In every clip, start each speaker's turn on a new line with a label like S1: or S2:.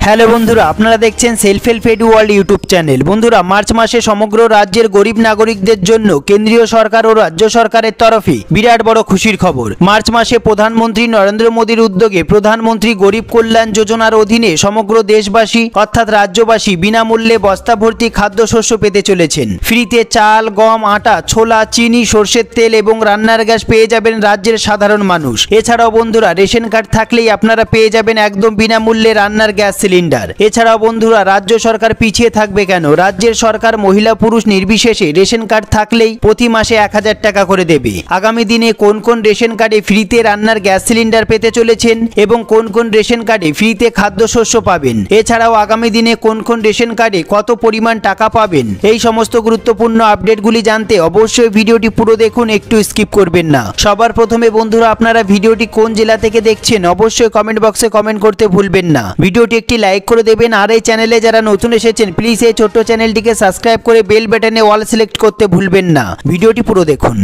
S1: Hello বন্ধুরা, আপনারা দেখছেন self help edu world YouTube channel. বন্ধুরা, মার্চ মাসে সমগ্র রাজ্যের গরিব নাগরিকদের জন্য কেন্দ্রীয় সরকার ও রাজ্য সরকারের তরফে বিরাট বড় খুশির খবর। মার্চ মাসে প্রধানমন্ত্রী নরেন্দ্র মোদীর উদ্যোগে প্রধানমন্ত্রী গরিব কল্যাণ যোজনার অধীনে সমগ্র দেশবাসী অর্থাৎ রাজ্যবাসী বিনামূল্যে বস্তা ভর্তি খাদ্যশস্য পেতে চলেছেন। ফ্রিতে চাল, গম, আটা, ছোলা, চিনি, সরষের তেল এবং রান্নার গ্যাস পেয়ে যাবেন রাজ্যের সাধারণ মানুষ। এছাড়াও বন্ধুরা, রেশন কার্ড থাকলেই আপনারা পেয়ে যাবেন একদম বিনামূল্যে রান্নার গ্যাস সিলিন্ডার। এছাড়াও বন্ধুরা, রাজ্য সরকার পিছিয়ে থাকবে কেন? রাজ্যের সরকার মহিলা পুরুষ নির্বিশেষে রেশন কার্ড থাকলেই প্রতি মাসে 1000 টাকা করে দেবে। আগামী দিনে কোন কোন রেশন কার্ডে ফ্রিতে রান্নার গ্যাস সিলিন্ডার পেতে চলেছেন এবং কোন কোন রেশন কার্ডে ফ্রিতে খাদ্যশস্য পাবেন, এছাড়াও আগামী দিনে কোন কোন রেশন কার্ডে কত পরিমাণ টাকা পাবেন, এই সমস্ত গুরুত্বপূর্ণ আপডেটগুলি জানতে অবশ্যই ভিডিওটি পুরো দেখুন, একটু স্কিপ করবেন না। সবার প্রথমে বন্ধুরা, আপনারা ভিডিওটি কোন জেলা থেকে দেখছেন অবশ্যই কমেন্ট বক্সে কমেন্ট করতে ভুলবেন না। ভিডিওটি একটি লাইক করে দেবেন, আর এই চ্যানেলে যারা নতুন এসেছেন প্লিজ এই ছোট্ট চ্যানেলটিকে সাবস্ক্রাইব করে বেল বাটনে অল সিলেক্ট করতে ভুলবেন না। ভিডিওটি পুরো দেখুন।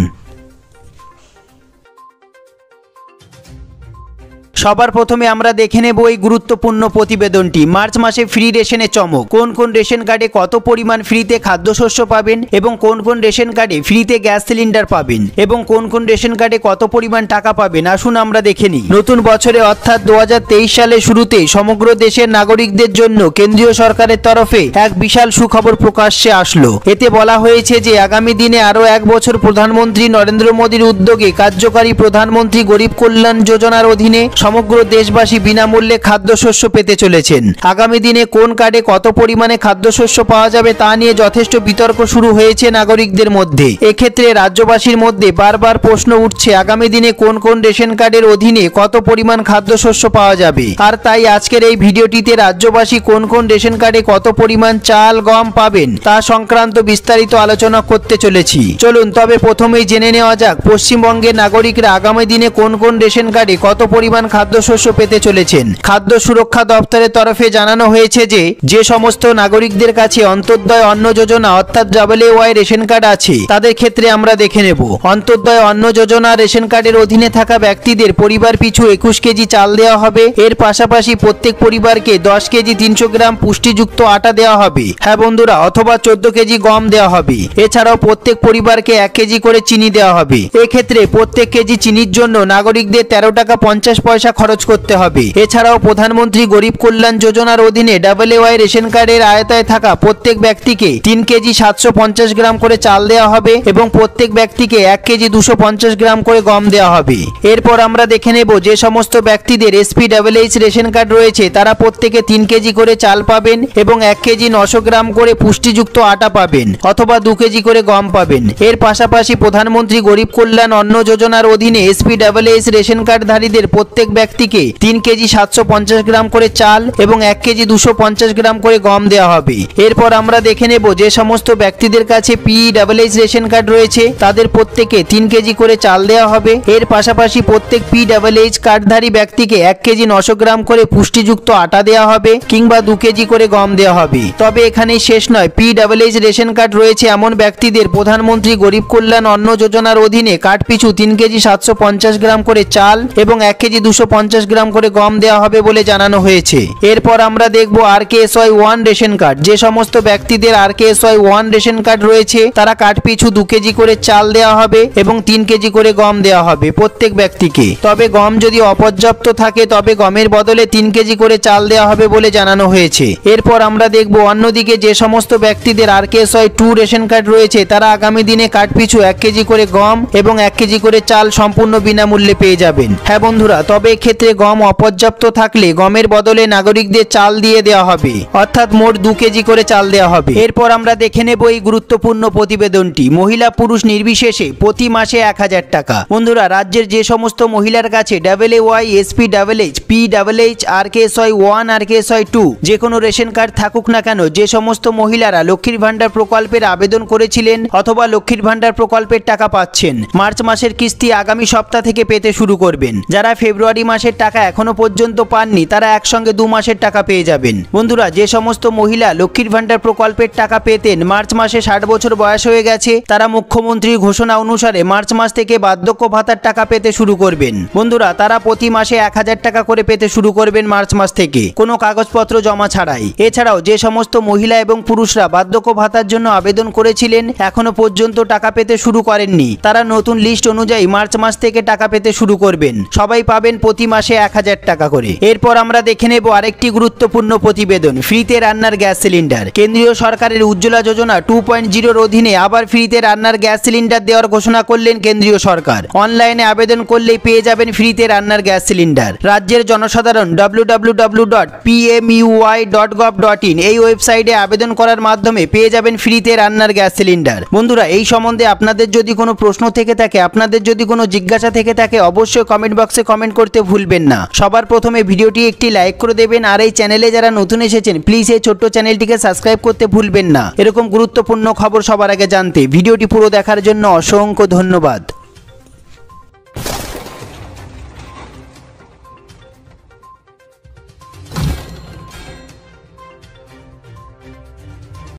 S1: সবার প্রথমে আমরা দেখে নেব এই গুরুত্বপূর্ণ প্রতিবেদনটি। মার্চ মাসে ফ্রি রেশনের চমক। কোন কোন রেশন কার্ডে কত পরিমাণ ফ্রিতে খাদ্যশস্য পাবেন এবং কোন কোন রেশন কার্ডে ফ্রিতে গ্যাস সিলিন্ডার পাবেন এবং কোন কোন রেশন কার্ডে কত পরিমাণ টাকা পাবেন, আসুন আমরা দেখে নিই। নতুন বছরে অর্থাৎ 2023 সালের শুরুতে সমগ্র দেশের নাগরিকদের জন্য কেন্দ্রীয় সরকারের তরফে এক বিশাল সুখবর প্রকাশ্যে আসলো। এতে বলা হয়েছে যে আগামী দিনে আরও 1 বছর প্রধানমন্ত্রী নরেন্দ্র মোদীর উদ্যোগে কার্যকারী প্রধানমন্ত্রী গরিব কল্যাণ যোজনার অধীনে সমগ্র দেশবাসী বিনামূল্যে খাদ্যশস্য পেতে চলেছেন। আগামী দিনে কোন কার্ডে কত পরিমাণে খাদ্যশস্য পাওয়া যাবে তা নিয়ে যথেষ্ট বিতর্ক শুরু হয়েছে নাগরিকদের মধ্যে। এক্ষেত্রে রাজ্যবাসীর মধ্যে বারবার প্রশ্ন উঠছে আগামী দিনে কোন কোন রেশন কার্ডের অধীনে কত পরিমাণ খাদ্যশস্য পাওয়া যাবে। আর তাই আজকের এই ভিডিওটিতে রাজ্যবাসী কোন কোন রেশন কার্ডে কত পরিমাণ চাল, গম পাবেন তা সংক্রান্ত বিস্তারিত আলোচনা করতে চলেছি। চলুন তবে প্রথমেই জেনে নেওয়া যাক পশ্চিমবঙ্গের নাগরিকরা আগামী দিনে কোন কোন রেশন কার্ডে কত পরিমাণ খাদ্যশস্য পেতে চলেছেন। খাদ্য সুরক্ষা দপ্তরের তরফে জানানো হয়েছে যে সমস্ত নাগরিকদের কাছে অন্তর্দয় অন্ন যোজনা অর্থাৎ WAY রেশন কার্ড আছে তাদের ক্ষেত্রে আমরা দেখে নেব। অন্তর্দয় অন্ন যোজনা রেশন কার্ডের অধীনে থাকা ব্যক্তিদের পরিবার পিছু 21 কেজি চাল দেওয়া হবে। এর পাশাপাশি প্রত্যেক পরিবারকে 10 কেজি 300 গ্রাম পুষ্টিযুক্ত আটা দেওয়া হবে, হ্যাঁ বন্ধুরা, অথবা 14 কেজি গম দেওয়া হবে। এছাড়াও প্রত্যেক পরিবারকে 1 কেজি করে চিনি দেওয়া হবে। এক্ষেত্রে প্রত্যেক কেজি চিনির জন্য নাগরিকদের 13 টাকা 50 পয়সা খরচ করতে হবে। এছাড়াও প্রধানমন্ত্রী গরিব কল্যাণ যোজনার অধীনে WAY রেশন কার্ডের আওতায় থাকা প্রত্যেক ব্যক্তিকে 3 কেজি 750 গ্রাম করে চাল দেওয়া হবে এবং প্রত্যেক ব্যক্তিকে 1 কেজি 250 গ্রাম করে গম দেওয়া হবে। এরপর আমরা দেখে নেব যে সমস্ত ব্যক্তিদের SPWH রেশন কার্ড রয়েছে তারা প্রত্যেকে 3 কেজি করে চাল পাবেন এবং 1 কেজি 900 গ্রাম করে পুষ্টিযুক্ত আটা পাবেন অথবা 2 কেজি করে গম পাবেন। এর পাশাপাশি প্রধানমন্ত্রী গরিব কল্যাণ অন্ন যোজনার অধীনে SPWH রেশন কার্ডধারীদের প্রত্যেক ব্যক্তিকে 3 কেজি 750 গ্রাম করে চাল এবং 1 কেজি 250 গ্রাম করে গম দেওয়া হবে। এরপর আমরা দেখে নেব যে সমস্ত ব্যক্তিদের কাছে PWH রেশন কার্ড রয়েছে তাদের প্রত্যেকে 3 কেজি করে চাল দেওয়া হবে। এর পাশাপাশি প্রত্যেক PWH কার্ডধারী ব্যক্তিকে 1 কেজি 900 গ্রাম করে পুষ্টিযুক্ত আটা দেওয়া হবে কিংবা 2 কেজি করে গম দেওয়া হবে। তবে এখানেই শেষ নয়, PWH রেশন কার্ড রয়েছে এমন ব্যক্তিদের প্রধানমন্ত্রী গরিব কল্যাণ অন্ন যোজনার অধীনে কার্ড পিছু 3 কেজি 750 গ্রাম করে চাল এবং 1 কেজি 250 গ্রাম করে গম দেওয়া হবে বলে জানানো হয়েছে। এরপর আমরা দেখব RKSY 1 রেশন কার্ড। যে সমস্ত ব্যক্তিদের RKSY 1 রেশন কার্ড রয়েছে তারা কার্ড পিছু 2 কেজি করে চাল দেওয়া হবে এবং 3 কেজি করে গম দেওয়া হবে প্রত্যেক ব্যক্তিকে। তবে গম যদি অপর্যাপ্ত থাকে তবে গমের বদলে 3 কেজি করে চাল দেওয়া হবে বলে জানানো হয়েছে। এরপর আমরা দেখব অন্যদিকে যে সমস্ত ব্যক্তিদের RKSY 2 রেশন কার্ড রয়েছে তারা আগামী দিনে কার্ড পিছু 1 কেজি করে গম এবং 1 কেজি করে চাল সম্পূর্ণ বিনামূল্যে পেয়ে যাবেন। হ্যাঁ বন্ধুরা, তবে এক্ষেত্রে গম অপর্যাপ্ত থাকলে গমের বদলে নাগরিকদের চাল দিয়ে দেওয়া হবে, অর্থাৎ মোট 2 কেজি করে চাল দেওয়া হবে। এরপর আমরা দেখে নেব এই গুরুত্বপূর্ণ প্রতিবেদনটি। মহিলা পুরুষ নির্বিশেষে প্রতি মাসে 1000 টাকা। বন্ধুরা, রাজ্যের যে সমস্ত মহিলার কাছে WAY, SPWH, PWH, RKSY 1, RKSY 2 যে কোনো রেশন কার্ড থাকুক না কেন, যে সমস্ত মহিলারা লক্ষ্মীর ভান্ডার প্রকল্পের আবেদন করেছিলেন অথবা লক্ষ্মীর ভান্ডার প্রকল্পের টাকা পাচ্ছেন, মার্চ মাসের কিস্তি আগামী সপ্তাহ থেকে পেতে শুরু করবেন। যারা ফেব্রুয়ারি ফেব্রুয়ারি মাসের টাকা এখনো পর্যন্ত পাননি তারা একসঙ্গে 2 মাসের টাকা পেয়ে যাবেন। বন্ধুরা, যে সমস্ত মহিলা লক্ষ্মীর ভান্ডার প্রকল্পের টাকা পেতেন মার্চ মাসে 60 বছর বয়স হয়ে গেছে, তারা মুখ্যমন্ত্রীর ঘোষণা অনুসারে মার্চ মাস থেকে বার্ধক্য ভাতার টাকা পেতে শুরু করবেন। বন্ধুরা, তারা প্রতি মাসে 1000 টাকা করে পেতে শুরু করবেন মার্চ মাস থেকে, কোনো কাগজপত্র জমা ছাড়াই। এছাড়াও যে সমস্ত মহিলা এবং পুরুষরা বার্ধক্য ভাতার জন্য আবেদন করেছিলেন এখনো পর্যন্ত টাকা পেতে শুরু করেননি, তারা নতুন লিস্ট অনুযায়ী মার্চ মাস থেকে টাকা পেতে শুরু করবেন। সবাই পাবেন প্রতি মাসে 1000 টাকা করে। এরপর আমরা দেখে নেব আরেকটি গুরুত্বপূর্ণ প্রতিবেদন, ফ্রিতে রান্নার গ্যাস সিলিন্ডার। কেন্দ্রীয় সরকারের উজ্জ্বলা যোজনা 2.0 অধীনে আবার ফ্রিতে রান্নার গ্যাস সিলিন্ডার দেওয়ার ঘোষণা করলেন কেন্দ্রীয় সরকার। অনলাইনে আবেদন করলেই পেয়ে যাবেন ফ্রিতে রান্নার গ্যাস সিলিন্ডার। রাজ্যের জনসাধারণ www.pmui.gov.in এই ওয়েবসাইটে আবেদন করার মাধ্যমে পেয়ে যাবেন ফ্রিতে রান্নার গ্যাস সিলিন্ডার। বন্ধুরা, এই সম্বন্ধে আপনাদের যদি কোনো প্রশ্ন থেকে থাকে, আপনাদের যদি কোনো জিজ্ঞাসা থেকে থাকে, অবশ্যই কমেন্ট বক্সে কমেন্ট করতে ভুলবেন না। সবার প্রথমে ভিডিওটি একটি লাইক করে দেবেন, আর এই চ্যানেলে যারা নতুন এসেছেন প্লিজ এই ছোট্ট চ্যানেলটিকে সাবস্ক্রাইব করতে ভুলবেন না। এরকম গুরুত্বপূর্ণ খবর সবার আগে জানতে ভিডিওটি পুরো দেখার জন্য অসংখ্য ধন্যবাদ।